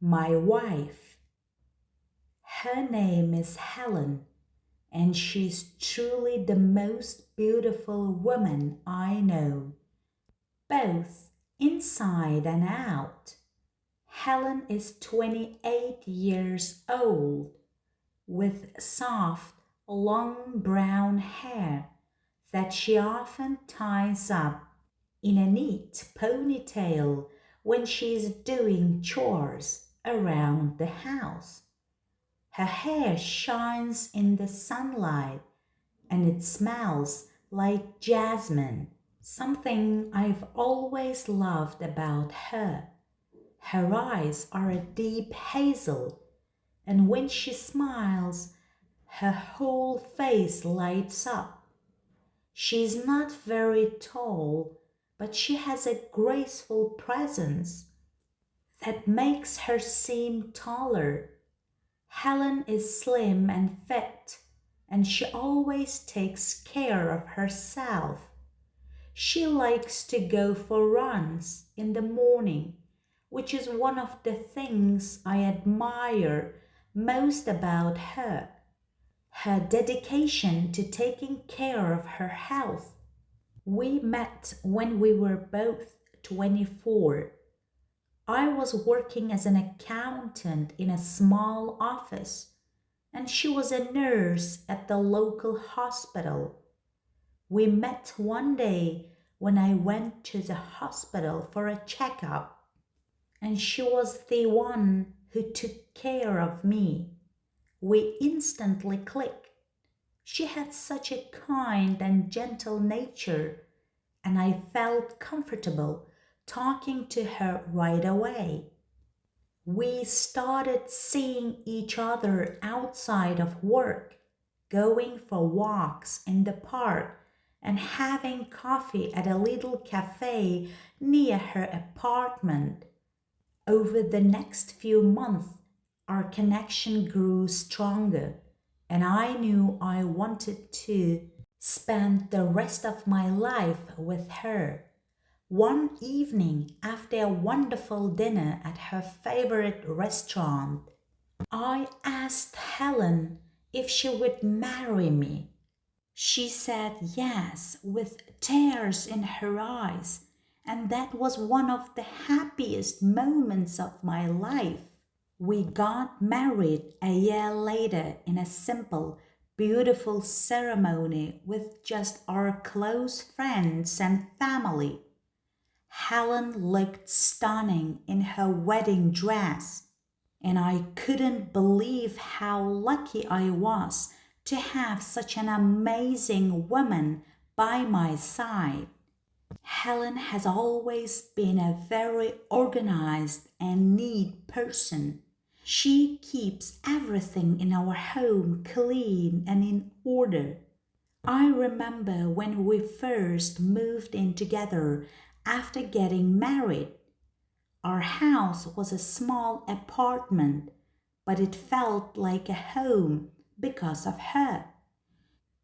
my wife. Her name is Helen, and she's truly the most beautiful woman I know, both inside and out. Helen is 28 years old, with soft, long brown hair that she often ties up in a neat ponytail when she's doing chores around the house. Her hair shines in the sunlight and it smells like jasmine, something I've always loved about her. Her eyes are a deep hazel, and when she smiles, her whole face lights up. She's not very tall, but she has a graceful presence that makes her seem taller. Helen is slim and fit, and she always takes care of herself. She likes to go for runs in the morning, which is one of the things I admire most about her. Her dedication to taking care of her health. We met when we were both 24. I was working as an accountant in a small office, and she was a nurse at the local hospital. We met one day when I went to the hospital for a checkup, and she was the one who took care of me. We instantly clicked. She had such a kind and gentle nature, and I felt comfortable talking to her right away. We started seeing each other outside of work, going for walks in the park, and having coffee at a little cafe near her apartment. Over the next few months, our connection grew stronger, and I knew I wanted to spend the rest of my life with her. One evening, after a wonderful dinner at her favorite restaurant, I asked Helen if she would marry me. She said yes with tears in her eyes, and that was one of the happiest moments of my life. We got married a year later in a simple, beautiful ceremony with just our close friends and family. Helen looked stunning in her wedding dress, and I couldn't believe how lucky I was to have such an amazing woman by my side. Helen has always been a very organized and neat person. She keeps everything in our home clean and in order. I remember when we first moved in together after getting married. Our house was a small apartment, but it felt like a home because of her.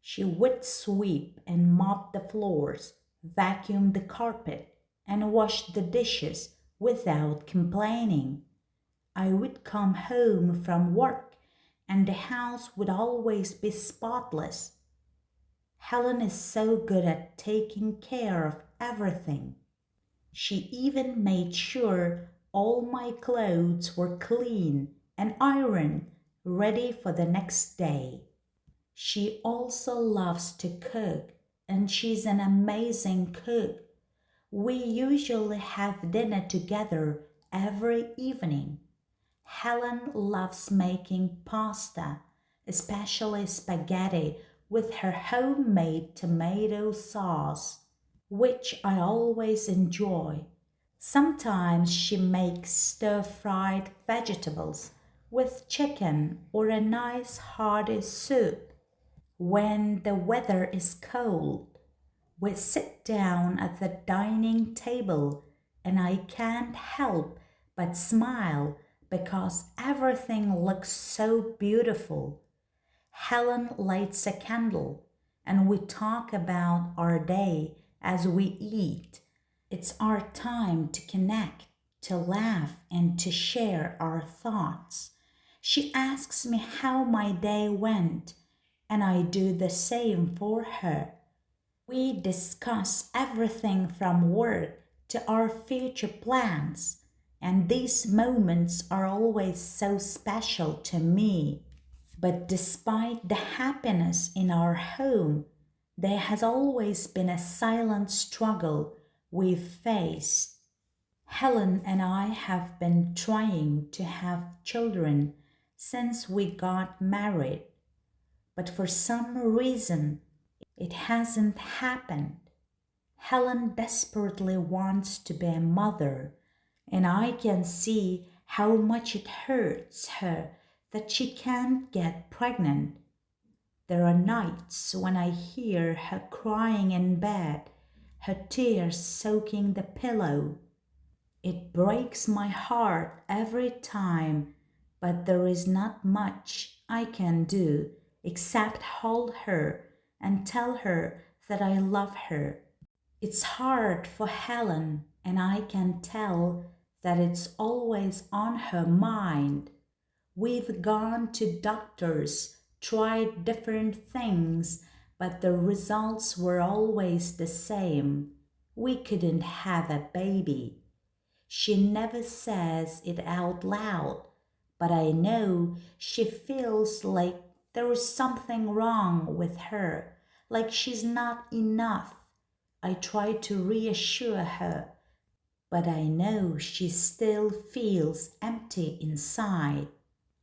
She would sweep and mop the floors, vacuum the carpet, and wash the dishes without complaining. I would come home from work and the house would always be spotless. Helen is so good at taking care of everything. She even made sure all my clothes were clean and ironed, ready for the next day. She also loves to cook, and she's an amazing cook. We usually have dinner together every evening. Helen loves making pasta, especially spaghetti with her homemade tomato sauce, which I always enjoy. Sometimes she makes stir-fried vegetables with chicken or a nice hearty soup. When the weather is cold, we sit down at the dining table and I can't help but smile because everything looks so beautiful. Helen lights a candle and we talk about our day as we eat. It's our time to connect to laugh and to share our thoughts. She asks me how my day went, and I do the same for her. We discuss everything from work to our future plans, and these moments are always so special to me. But despite the happiness in our home, there has always been a silent struggle we've faced. Helen and I have been trying to have children since we got married, but for some reason it hasn't happened. Helen desperately wants to be a mother, and I can see how much it hurts her that she can't get pregnant. There are nights when I hear her crying in bed, her tears soaking the pillow. It breaks my heart every time, but there is not much I can do except hold her and tell her that I love her. It's hard for Helen, and I can tell that it's always on her mind. We've gone to doctors, tried different things, but the results were always the same. We couldn't have a baby. She never says it out loud, but I know she feels like there is something wrong with her, like she's not enough. I try to reassure her, but I know she still feels empty inside.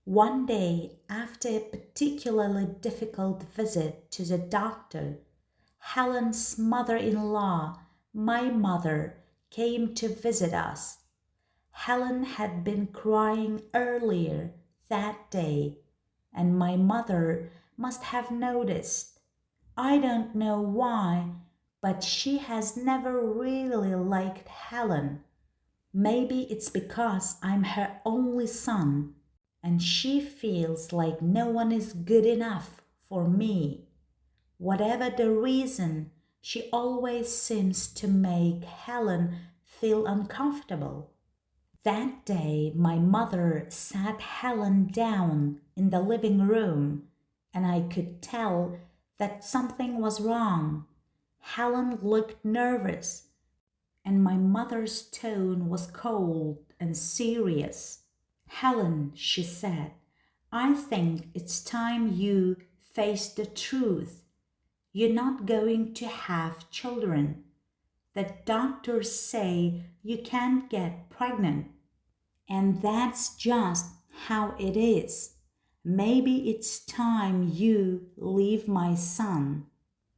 One day, after a particularly difficult visit to the doctor, Helen's mother-in-law, my mother, came to visit us. Helen had been crying earlier that day, and my mother must have noticed. I don't know why, but she has never really liked Helen. Maybe it's because I'm her only son, and she feels like no one is good enough for me. Whatever the reason, she always seems to make Helen feel uncomfortable. That day, my mother sat Helen down in the living room, and I could tell that something was wrong. Helen looked nervous, and my mother's tone was cold and serious. Helen, she said, I think it's time you face the truth. You're not going to have children. The doctors say you can't get pregnant. And that's just how it is. Maybe it's time you leave my son.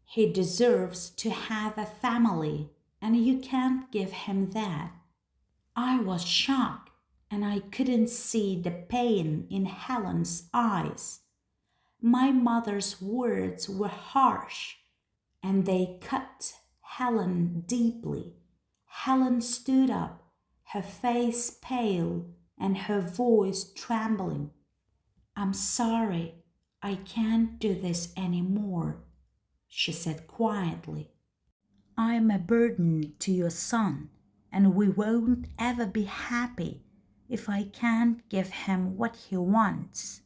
He deserves to have a family, and you can't give him that. I was shocked, and I couldn't see the pain in Helen's eyes. My mother's words were harsh, and they cut Helen deeply. Helen stood up, her face pale and her voice trembling. I'm sorry, I can't do this anymore, she said quietly. I'm a burden to your son, and we won't ever be happy if I can't give him what he wants.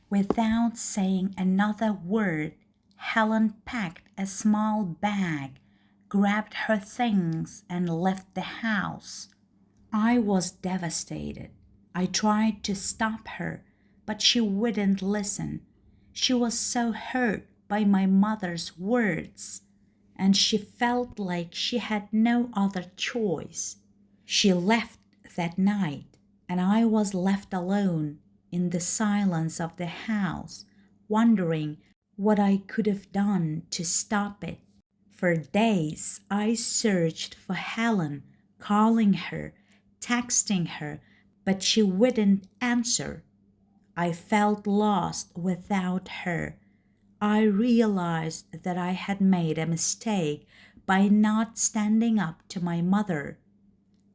Without saying another word, Helen packed a small bag, grabbed her things, and left the house. I was devastated. I tried to stop her, but she wouldn't listen. She was so hurt by my mother's words, and she felt like she had no other choice. She left that night, and I was left alone in the silence of the house, wondering what I could have done to stop it. For days, I searched for Helen, calling her, texting her, but she wouldn't answer. I felt lost without her. I realized that I had made a mistake by not standing up to my mother.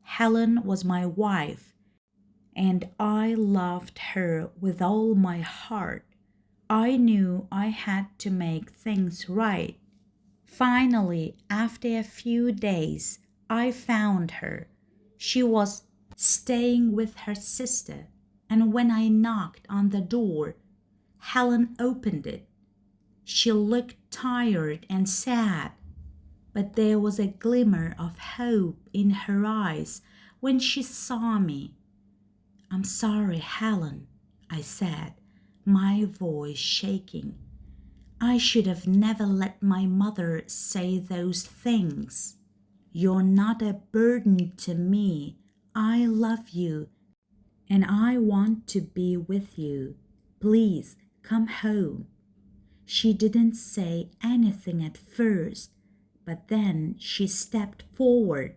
Helen was my wife, and I loved her with all my heart. I knew I had to make things right. Finally, after a few days, I found her. She was staying with her sister, and when I knocked on the door, Helen opened it. She looked tired and sad, but there was a glimmer of hope in her eyes when she saw me. "I'm sorry, Helen," I said, my voice shaking. "I should have never let my mother say those things. You're not a burden to me. I love you, and I want to be with you. Please come home." She didn't say anything at first, but then she stepped forward,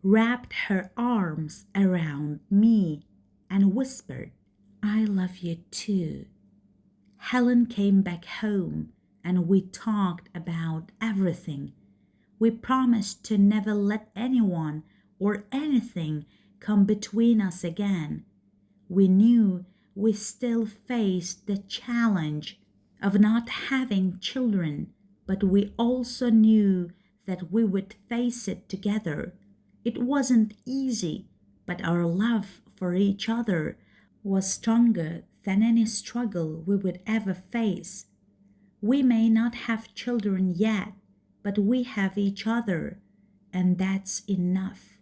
wrapped her arms around me, and whispered, "I love you too." Helen came back home, and we talked about everything. We promised to never let anyone or anything come between us again. We knew we still faced the challenge of not having children, but we also knew that we would face it together. It wasn't easy, but our love for each other was stronger than any struggle we would ever face. We may not have children yet, but we have each other, and that's enough.